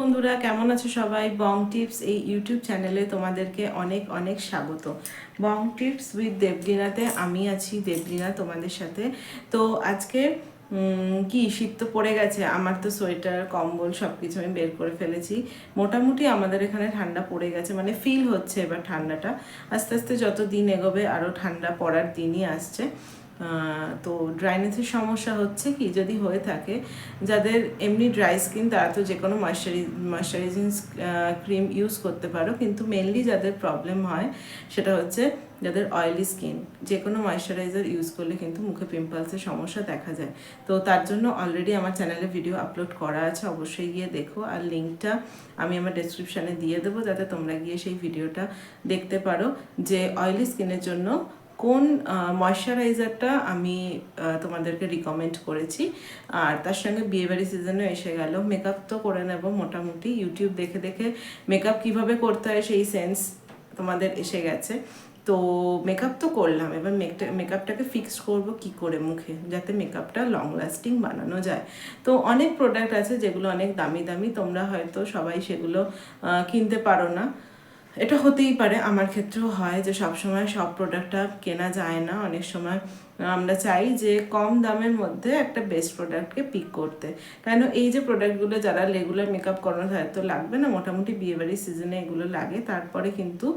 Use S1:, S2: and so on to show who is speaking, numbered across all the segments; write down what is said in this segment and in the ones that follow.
S1: বন্ধুরা, কেমন আছো সবাই? বং টিপস এই ইউটিউব চ্যানেলে তোমাদেরকে অনেক অনেক স্বাগত। বং টিপস উইথ দেবলিনাতে আমি আছি, দেবলিনা তোমাদের সাথে। তো আজকে কি শীত তো পড়ে গেছে, আমার তো সোয়েটার কম্বল সব কিছু আমি বের করে ফেলেছি। মোটামুটি আমাদের এখানে ঠান্ডা পড়ে গেছে, মানে ফিল হচ্ছে এবার ঠান্ডাটা। আস্তে আস্তে যত দিন এগোবে আরও ঠান্ডা পড়ার দিনই আসছে। তো ড্রাইনেসের সমস্যা হচ্ছে কি, যদি হয়ে থাকে, যাদের এমনি ড্রাই স্কিন তারা তো যে কোনো ময়শ্চারাইজিং ক্রিম ইউজ করতে পারো, কিন্তু মেনলি যাদের প্রবলেম হয় সেটা হচ্ছে যাদের অয়েলি স্কিন, যে কোনো ময়শ্চারাইজার ইউজ করলে কিন্তু মুখে পিম্পলসের সমস্যা দেখা যায়। তো তার জন্য অলরেডি আমার চ্যানেলে ভিডিও আপলোড করা আছে, অবশ্যই গিয়ে দেখো। আর লিঙ্কটা আমি আমার ডেসক্রিপশানে দিয়ে দেবো, যাতে তোমরা গিয়ে সেই ভিডিওটা দেখতে পারো যে অয়েলি স্কিনের জন্য কোন ময়শ্চারাইজারটা আমি তোমাদেরকে রিকমেন্ড করেছি। আর তার সঙ্গে বিয়েবাড়ি সিজনও এসে গেল, মেকআপ তো করে নেব মোটামুটি। ইউটিউব দেখে দেখে মেকআপ কীভাবে করতে হয় সেই সেন্স তোমাদের এসে গেছে। তো মেকআপ তো করলাম, এবার মেকআপটাকে ফিক্স করব কি করে মুখে, যাতে মেকআপটা লং লাস্টিং বানানো যায়। তো অনেক প্রোডাক্ট আছে যেগুলো অনেক দামি দামি, তোমরা হয়তো সবাই সেগুলো কিনতে পারো না। এটা হতেই পারে, আমার ক্ষেত্রেও হয় যে সবসময় সব প্রোডাক্টটা কেনা যায় না। অনেক সময় আমরা চাই যে কম দামের মধ্যে একটা বেস্ট প্রোডাক্টকে পিক করতে। কেন এই যে প্রোডাক্টগুলো যারা রেগুলার মেকআপ করানো হয়তো লাগবে না, মোটামুটি বিয়েবাড়ির সিজনে এগুলো লাগে, তারপরে কিন্তু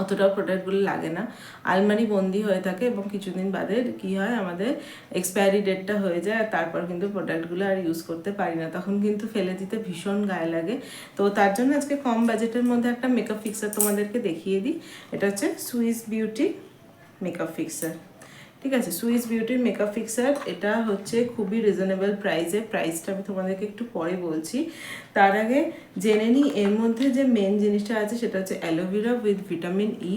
S1: অতটাও প্রোডাক্টগুলো লাগে না, আলমারি বন্দি হয়ে থাকে এবং কিছুদিন বাদে কি হয়, আমাদের এক্সপায়ারি ডেটটা হয়ে যায়, আর তারপর কিন্তু প্রোডাক্টগুলো আর ইউজ করতে পারি না, তখন কিন্তু ফেলে দিতে ভীষণ গায়ে লাগে। তো তার জন্য আজকে কম বাজেটের মধ্যে একটা মেকআপ ফিক্সার তোমাদেরকে দেখিয়ে দিই। এটা হচ্ছে সুইস বিউটি মেকআপ ফিক্সার। ঠিক আছে, সুইস বিউটির মেকআপ ফিক্সার, এটা হচ্ছে খুবই রিজনেবল প্রাইসে। প্রাইসটা আমি তোমাদেরকে একটু পরে বলছি, তার আগে জেনে নিই এর মধ্যে যে মেন জিনিসটা আছে সেটা হচ্ছে অ্যালোভেরা উইথ ভিটামিন ই,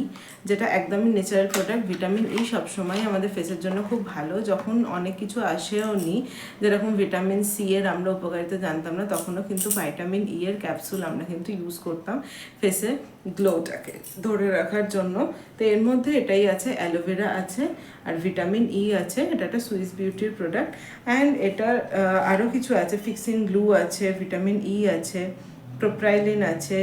S1: যেটা একদমই ন্যাচারাল প্রোডাক্ট। ভিটামিন ই সবসময় আমাদের ফেসের জন্য খুব ভালো। যখন অনেক কিছু আসেও নি, যেরকম ভিটামিন সি এর আমরা উপকারিতা জানতাম না, তখনও কিন্তু ভিটামিন ই এর ক্যাপসুল আমরা কিন্তু ইউজ করতাম ফেসে গ্লোটাকে ধরে রাখার জন্য। তো এর মধ্যে এটাই আছে, অ্যালোভেরা আছে আর ভিটামিন ই আছে। এটা একটা সুইস বিউটির প্রোডাক্ট। অ্যান্ড এটার আরও কিছু আছে, ফিক্সিং গ্লু আছে, ভিটামিন ই আছে, প্রোপ্রাইলিন আছে,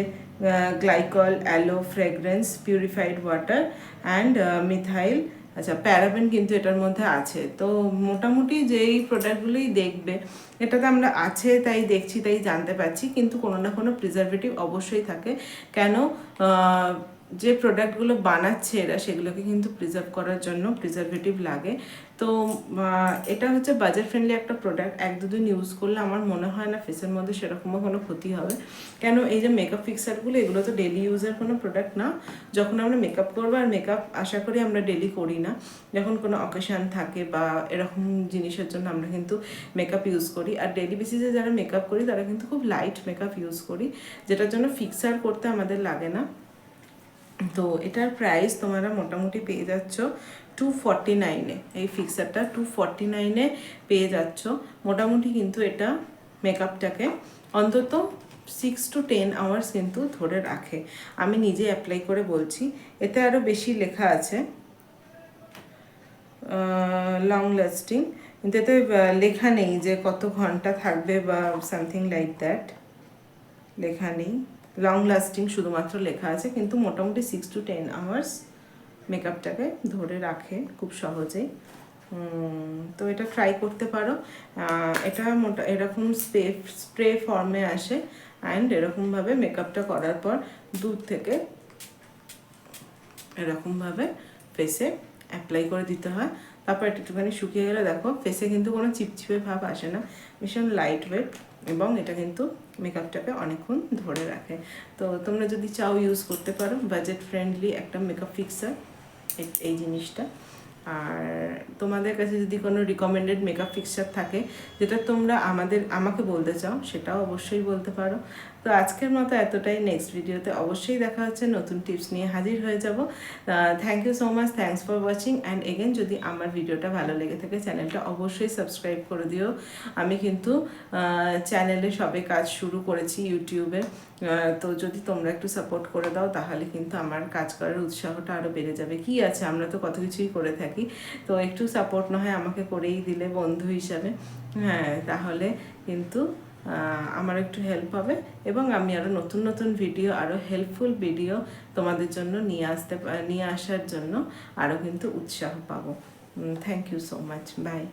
S1: glycol, aloe fragrance, purified water and methyl, আচ্ছা প্যারাবেন কিন্তু এটার মধ্যে আছে। তো মোটামুটি যেই প্রোডাক্টগুলোই দেখবে এটাতে আমরা আছে তাই দেখছি, তাই জানতে পারছি, কিন্তু কোনো না কোনো প্রিজারভেটিভ অবশ্যই থাকে। কেন, যে প্রোডাক্টগুলো বানাচ্ছে এরা সেগুলোকে কিন্তু প্রিজার্ভ করার জন্য প্রিজারভেটিভ লাগে। তো এটা হচ্ছে বাজেট ফ্রেন্ডলি একটা প্রোডাক্ট, এক দুদিন ইউজ করলে আমার মনে হয় না ফেসের মধ্যে সেরকমও কোনো ক্ষতি হবে। কেন, এই যে মেকআপ ফিক্সারগুলো এগুলো তো ডেলি ইউজের কোনো প্রোডাক্ট না। যখন আমরা মেকআপ করবো, আর মেকআপ আশা করি আমরা ডেলি করি না, যখন কোনো অকেশান থাকে বা এরকম জিনিসের জন্য আমরা কিন্তু মেকআপ ইউজ করি। আর ডেলি বেসিসে যারা মেকআপ করি তারা কিন্তু খুব লাইট মেকআপ ইউজ করি, যেটার জন্য ফিক্সার করতে আমাদের লাগে না। তো এটার প্রাইস তোমরা মোটামুটি পেয়ে যাচ্ছ 249-এ। এই ফিক্সারটা 249-এ পেয়ে যাচ্ছ মোটামুটি। কিন্তু এটা মেকআপটাকে অন্তত 6 to 10 আওয়ার্স কিন্তু ধরে রাখে। আমি নিজে অ্যাপ্লাই করে বলছি। এতে আরও বেশি লেখা আছে লং লাস্টিং, কিন্তু এতে লেখা নেই যে কত ঘন্টা থাকবে বা সামথিং লাইক দ্যাট, লেখা নেই। লং লাস্টিং শুধুমাত্র লেখা আছে, কিন্তু মোটামুটি 6 to 10 আওয়ার্স মেকআপটাকে ধরে রাখে খুব সহজেই। তো এটা ট্রাই করতে পারো। এটা এরকম স্প্রে ফর্মে আসে, অ্যান্ড এরকমভাবে মেকআপটা করার পর দূর থেকে এরকমভাবে ফেসে অ্যাপ্লাই করে দিতে হয়। তারপর একটুখানি শুকিয়ে গেলে দেখো ফেসে কিন্তু কোনো চিপচিপে ভাব আসে না, ভীষণ লাইট ওয়েট, এবং এটা কিন্তু মেকআপটাকে অনেকক্ষণ ধরে রাখে। তো তোমরা যদি চাও ইউজ করতে পারো, বাজেট ফ্রেন্ডলি একটা মেকআপ ফিক্সার এই জিনিসটা। আর তোমাদের কাছে যদি কোনো রিকমেন্ডেড মেকআপ ফিক্সচার থাকে যেটা তোমরা আমাকে বলতে চাও, সেটাও অবশ্যই বলতে পারো। তো আজকের মতো এতটাই, নেক্সট ভিডিওতে অবশ্যই দেখা হচ্ছে, নতুন টিপস নিয়ে হাজির হয়ে যাব। Thank you so much, thanks for watching. And again, যদি আমার ভিডিওটা ভালো লেগে থাকে চ্যানেলটা অবশ্যই সাবস্ক্রাইব করে দিও। আমি কিন্তু চ্যানেলে সবে কাজ শুরু করেছি ইউটিউবে, তো যদি তোমরা একটু সাপোর্ট করে দাও তাহলে কিন্তু আমার কাজ করার উৎসাহটা আরও বেড়ে যাবে। কি আছে, আমরা তো কত কিছুই করে থাকি, তো একটু সাপোর্ট না হয় আমাকে করেই দিলে বন্ধু হিসাবে, হ্যাঁ, তাহলে কিন্তু আমার একটু হেল্প হবে এবং আমি আরও নতুন নতুন ভিডিও, আরও হেল্পফুল ভিডিও তোমাদের জন্য নিয়ে আসার জন্য আরও কিন্তু উৎসাহ পাবো। Thank you so much, by.